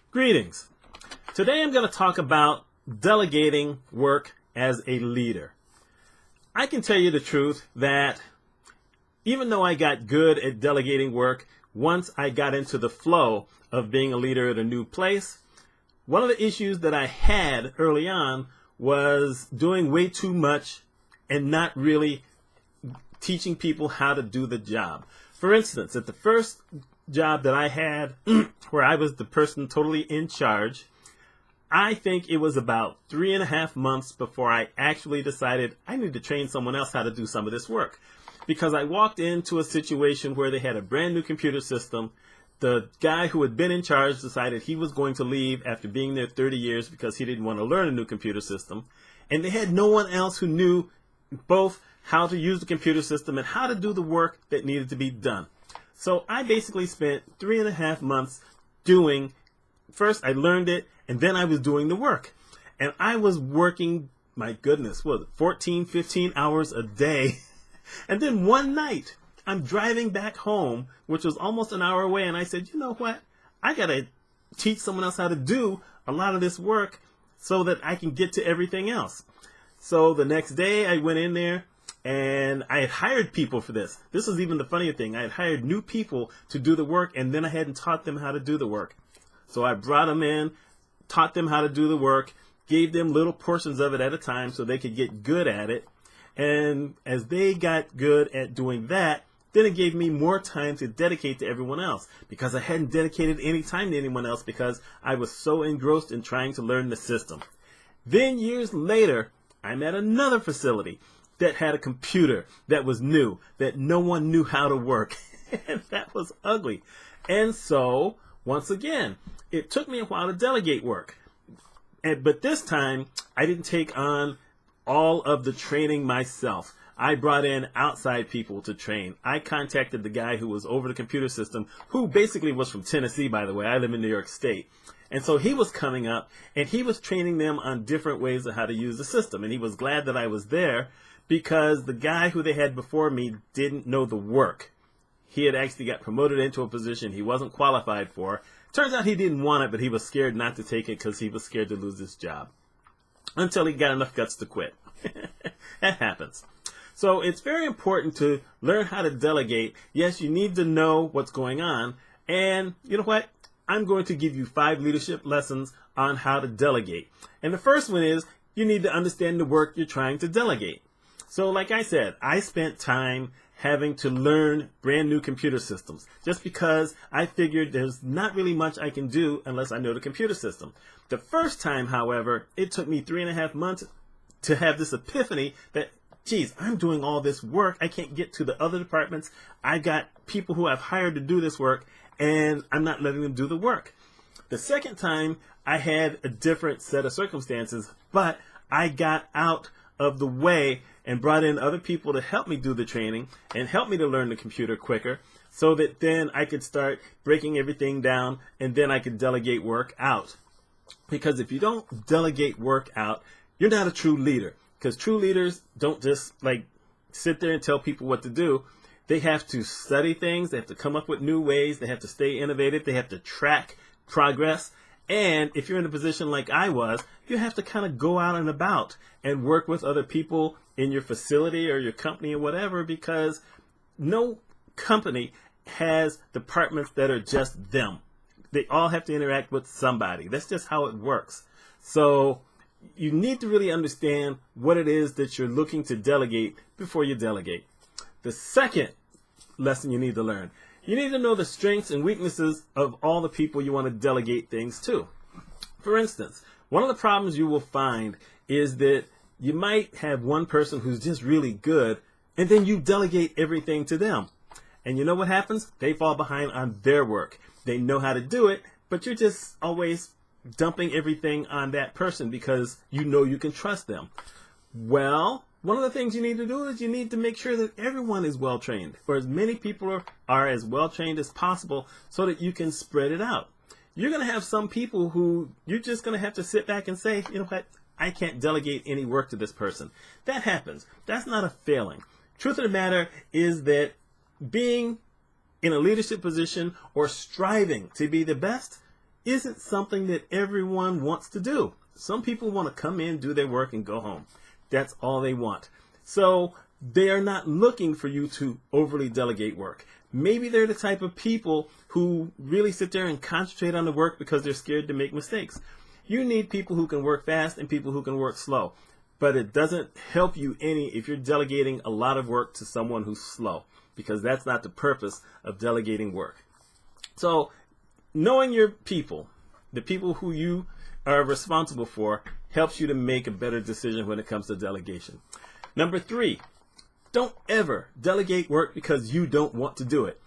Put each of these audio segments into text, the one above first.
Greetings. Today I'm going to talk about delegating work as a leader. I can tell you the truth that even though I got good at delegating work, once I got into the flow of being a leader at a new place, one of the issues that I had early on was doing way too much and not really teaching people how to do the job. For instance, at the first job that I had where I was the person totally in charge, I think it was about 3.5 months before I actually decided I need to train someone else how to do some of this work. Because I walked into a situation where they had a brand new computer system. The guy who had been in charge decided he was going to leave after being there 30 years because he didn't want to learn a new computer system. And they had no one else who knew both how to use the computer system and how to do the work that needed to be done. So I basically spent 3.5 months first I learned it, and then I was doing the work. And I was working, my goodness, 14, 15 hours a day. And then one night, I'm driving back home, which was almost an hour away, and I said, you know what? I got to teach someone else how to do a lot of this work so that I can get to everything else. So the next day, I went in there, and I had hired people for this. This was even the funnier thing. I had hired new people to do the work, and then I hadn't taught them how to do the work. So I brought them in, taught them how to do the work, gave them little portions of it at a time so they could get good at it. And as they got good at doing that, then it gave me more time to dedicate to everyone else, because I hadn't dedicated any time to anyone else because I was so engrossed in trying to learn the system. Then years later, I'm at another facility that had a computer that was new, that no one knew how to work. And that was ugly. And so, once again, it took me a while to delegate work. But this time, I didn't take on all of the training myself. I brought in outside people to train. I contacted the guy who was over the computer system, who basically was from Tennessee, by the way. I live in New York State. And so he was coming up, and he was training them on different ways of how to use the system. And he was glad that I was there, because the guy who they had before me didn't know the work. He had actually got promoted into a position he wasn't qualified for. Turns out he didn't want it, but he was scared not to take it because he was scared to lose his job. Until he got enough guts to quit. That happens. So it's very important to learn how to delegate. Yes, you need to know what's going on. And you know what? I'm going to give you 5 leadership lessons on how to delegate. And the first one is you need to understand the work you're trying to delegate. So like I said, I spent time having to learn brand new computer systems just because I figured there's not really much I can do unless I know the computer system. The first time, however, it took me 3.5 months to have this epiphany that, geez, I'm doing all this work. I can't get to the other departments. I got people who I've hired to do this work, and I'm not letting them do the work. The second time, I had a different set of circumstances, but I got out of the way and brought in other people to help me do the training and help me to learn the computer quicker, so that then I could start breaking everything down, and then I could delegate work out. Because if you don't delegate work out, you're not a true leader. Because true leaders don't just sit there and tell people what to do. They have to study things. They have to come up with new ways. They have to stay innovative. They have to track progress. And if you're in a position like I was, you have to kind of go out and about and work with other people in your facility or your company or whatever, because no company has departments that are just them. They all have to interact with somebody. That's just how it works. So you need to really understand what it is that you're looking to delegate before you delegate. The second lesson you need to learn: you need to know the strengths and weaknesses of all the people you want to delegate things to. For instance, one of the problems you will find is that you might have one person who's just really good, and then you delegate everything to them. And you know what happens? They fall behind on their work. They know how to do it, but you're just always dumping everything on that person because you know you can trust them. Well, one of the things you need to do is you need to make sure that everyone is well trained, or as many people are as well trained as possible, so that you can spread it out. You're going to have some people who you're just going to have to sit back and say, you know what, I can't delegate any work to this person. That happens. That's not a failing. Truth of the matter is that being in a leadership position or striving to be the best isn't something that everyone wants to do. Some people want to come in, do their work, and go home. That's all they want. So they are not looking for you to overly delegate work. Maybe they're the type of people who really sit there and concentrate on the work because they're scared to make mistakes. You need people who can work fast and people who can work slow. But it doesn't help you any if you're delegating a lot of work to someone who's slow, because that's not the purpose of delegating work. So knowing your people, the people who you are responsible for, helps you to make a better decision when it comes to delegation. Number 3, don't ever delegate work because you don't want to do it.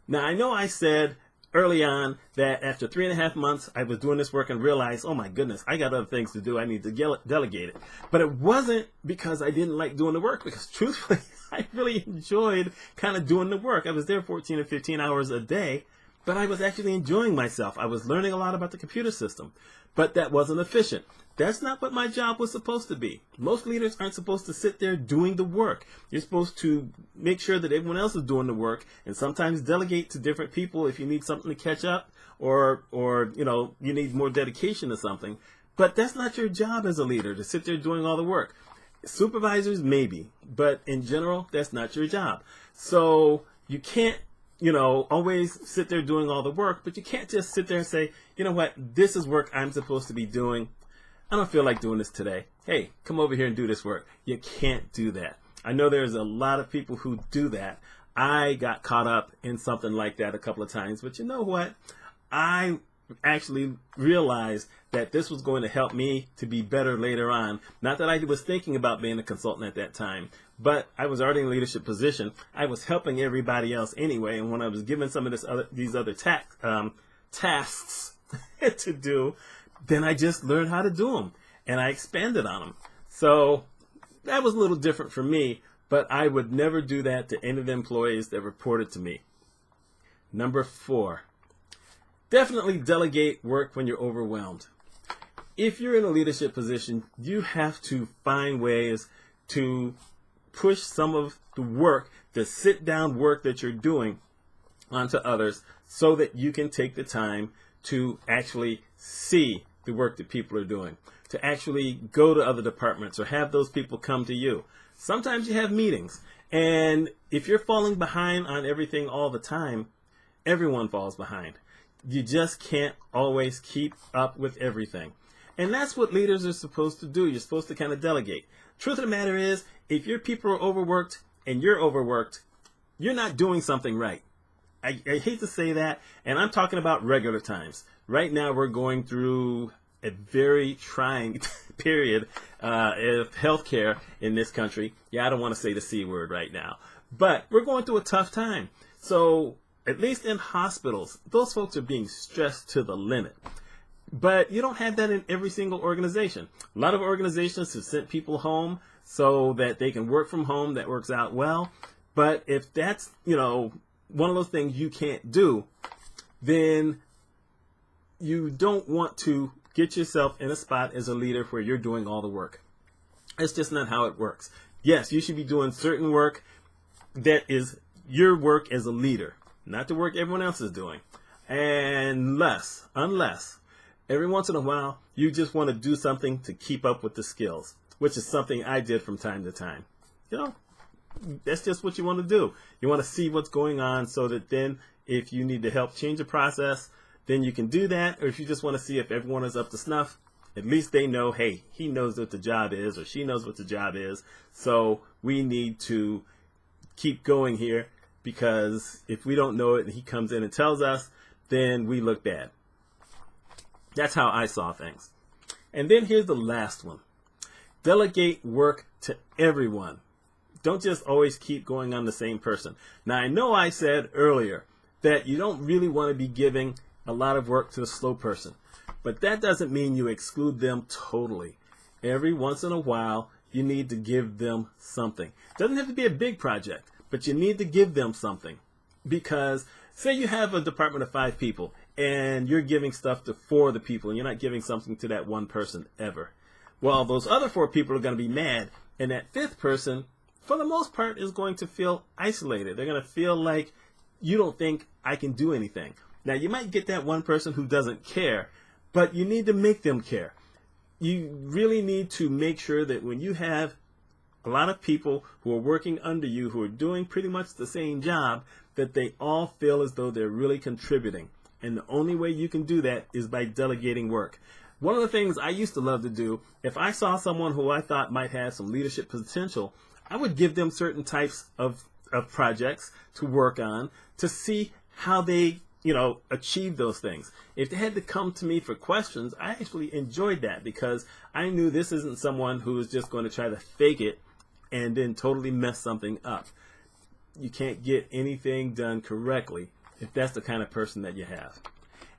Now, I know I said early on that after 3.5 months, I was doing this work and realized, oh my goodness, I got other things to do. I need to delegate it. But it wasn't because I didn't like doing the work, because truthfully, I really enjoyed kind of doing the work. I was there 14 or 15 hours a day, but I was actually enjoying myself. I was learning a lot about the computer system, but that wasn't efficient. That's not what my job was supposed to be. Most leaders aren't supposed to sit there doing the work. You're supposed to make sure that everyone else is doing the work, and sometimes delegate to different people if you need something to catch up, or you need more dedication to something. But that's not your job as a leader, to sit there doing all the work. Supervisors, maybe, but in general, that's not your job. So you can't always sit there doing all the work, but you can't just sit there and say, you know what, this is work I'm supposed to be doing. I don't feel like doing this today. Hey, come over here and do this work. You can't do that. I know there's a lot of people who do that. I got caught up in something like that a couple of times, but you know what? I actually realized that this was going to help me to be better later on. Not that I was thinking about being a consultant at that time, but I was already in a leadership position. I was helping everybody else anyway, and when I was given some of these other tasks to do, then I just learned how to do them, and I expanded on them. So that was a little different for me, but I would never do that to any of the employees that reported to me. Number 4, definitely delegate work when you're overwhelmed. If you're in a leadership position, you have to find ways to push some of the work, the sit-down work that you're doing, onto others so that you can take the time to actually see the work that people are doing, to actually go to other departments or have those people come to you. Sometimes you have meetings, and if you're falling behind on everything all the time, everyone falls behind. You just can't always keep up with everything. And that's what leaders are supposed to do. You're supposed to kind of delegate. Truth of the matter is, if your people are overworked and you're overworked, you're not doing something right. I hate to say that, and I'm talking about regular times. Right now, we're going through a very trying period of healthcare in this country. Yeah, I don't want to say the C word right now, but we're going through a tough time. So at least in hospitals, those folks are being stressed to the limit. But you don't have that in every single organization. A lot of organizations have sent people home so that they can work from home. That works out well. But if that's, one of those things you can't do, then you don't want to get yourself in a spot as a leader where you're doing all the work. That's just not how it works. Yes, you should be doing certain work that is your work as a leader, not the work everyone else is doing. Unless every once in a while you just want to do something to keep up with the skills, which is something I did from time to time. That's just what you want to do. You want to see what's going on so that then if you need to help change a process, then you can do that. Or if you just want to see if everyone is up to snuff, at least they know, hey, he knows what the job is, or she knows what the job is. So we need to keep going here, because if we don't know it and he comes in and tells us, then we look bad. That's how I saw things. And then here's the last one. Delegate work to everyone. Don't just always keep going on the same person. Now, I know I said earlier that you don't really want to be giving a lot of work to the slow person, but that doesn't mean you exclude them totally. Every once in a while, you need to give them something. It doesn't have to be a big project, but you need to give them something. Because say you have a department of 5 people and you're giving stuff to 4 of the people and you're not giving something to that one person ever. Well, those other 4 people are going to be mad, and that 5th person, for the most part, is going to feel isolated. They're going to feel like you don't think I can do anything. Now, you might get that one person who doesn't care, but you need to make them care. You really need to make sure that when you have a lot of people who are working under you who are doing pretty much the same job, that they all feel as though they're really contributing. And the only way you can do that is by delegating work. One of the things I used to love to do, if I saw someone who I thought might have some leadership potential, I would give them certain types of projects to work on to see how they achieve those things. If they had to come to me for questions, I actually enjoyed that because I knew this isn't someone who is just going to try to fake it and then totally mess something up. You can't get anything done correctly if that's the kind of person that you have.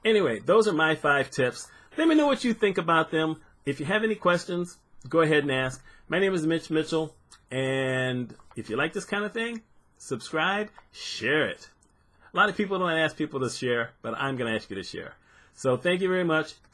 Anyway, those are my 5 tips. Let me know what you think about them. If you have any questions, go ahead and ask. My name is Mitch Mitchell, and if you like this kind of thing, subscribe, share it. A lot of people don't ask people to share, but I'm going to ask you to share. So thank you very much.